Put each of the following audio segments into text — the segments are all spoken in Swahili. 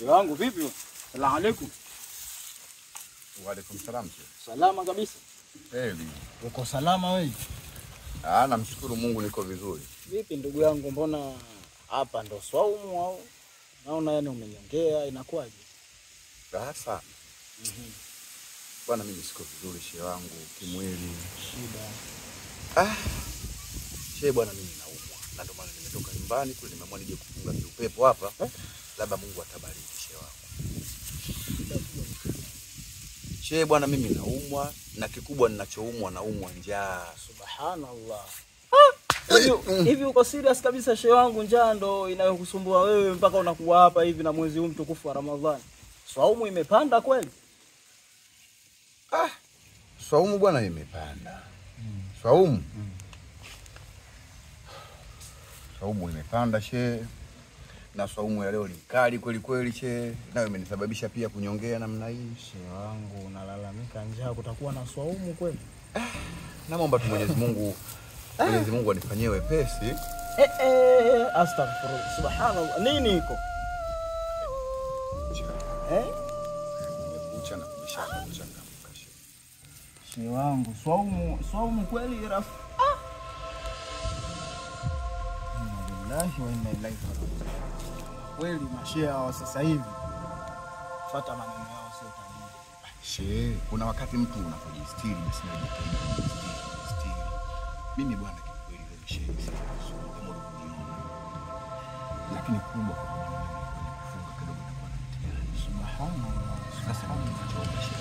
Shehe wangu vipi? Asalamu alaykum. Wa alaykum salam. Salama kabisa. Heli. Uko salama wewe? Namshukuru Mungu niko vizuri. Vipi ndugu yangu, mbona hapa ndo swaumu au? Naona yani umenyongea, inakuwaje? Sasa. Bwana mimi siko vizuri shehe wangu kimwili. Shida. Shehe bwana mimi naumwa. Na ndio maana nimetoka nyumbani kule nimeamua nije kufunga kiupepo hapa. Labda Mungu atabariki shehe wangu. Shehe bwana mimi naumwa na kikubwa ninachoumwa naumwa njaa. Subhanallah. Hivi uko serious kabisa shehe wangu, njaa ndo inayokusumbua wewe mpaka unakuwa hapa hivi na mwezi huu mtukufu wa Ramadhani? Swaumu imepanda kweli? Swaumu bwana imepanda. Swaumu. Swaumu imepanda shehe. Na swaumu ya leo ni kali kweli kweli shehe. Nayo imenisababisha pia kunyongea namna hii. Shehe wangu unalalamika njaa, kutakuwa na swaumu kweli? Naomba tu Mwenyezi Mungu anifanyie wepesi. Astaghfirullah. Subhanallah. Nini iko? Nimekucha na kumshaka mchangamka shehe. Shehe wangu, swaumu kweli rafu. Wallahi wa inna ilaihi raji'un. Kweli mashehe wa sasa hivi fuata maneno yao sio tabia. Shehe, kuna wakati mtu unapojistiri basi na jitahidi. Mimi bwana kikweli leo shehe sikusumbua kama ulivyoniona. Lakini kubwa kwa kufunga kidogo na kuwa mtihani. Subhanallah. Sasa nikichoka shehe.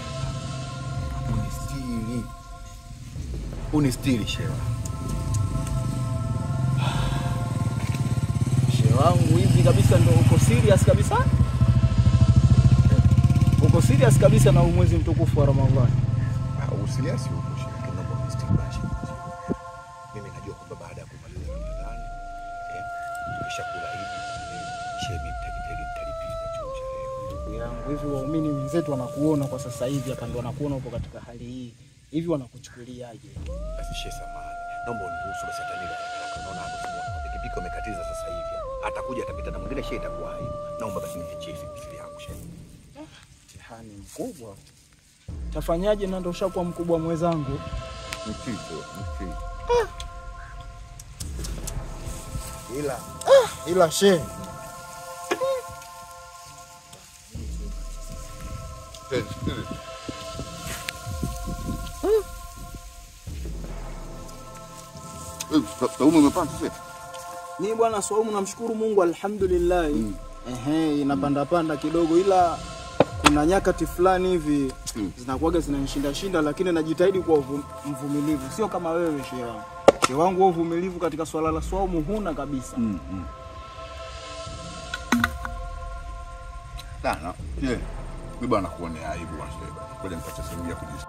Unistiri shehe. Shehe wangu hivi kabisa ndo uko serious kabisa? Uko serious kabisa na mwezi mtukufu wa Ramadhani? Usiliasi huko shehe, lakini naomba unistiri basi. Mimi najua kwamba baada ya kumaliza Ramadhani, kisha kula hivi, shehe mimi nitalipiza chuo leo. Ndugu yangu, hivi waumini wenzetu wanakuona kwa sasa hivi hapa, ndo wanakuona uko katika hali hii. Hivi wanakuchukuliaje? Basi shehe samahani. Naomba uniruhusu basi atanila. Naona hapo simu pikipiki umekatiza sasa hivi. Atakuja atapita na mwingine shehe itakuwa hiyo. Naomba basi niachie siri yangu shehe. Mtihani mkubwa. Tafanyaje na ndo ushakuwa mkubwa mwenzangu? Mtito. Ila shehe. Swaumu umepanda sasa? Ni bwana swaumu namshukuru Mungu alhamdulillah. Inapanda kidogo, ila kuna nyakati fulani hivi zinakuwaga zinanishinda lakini najitahidi kuwa mvumilivu. Sio kama wewe shehe wangu. Shehe wangu wewe uvumilivu katika swala la swaumu huna kabisa. Mimi bwana nakuonea aibu bwana shehe. Ngoja nipate sehemu ya kujisikia.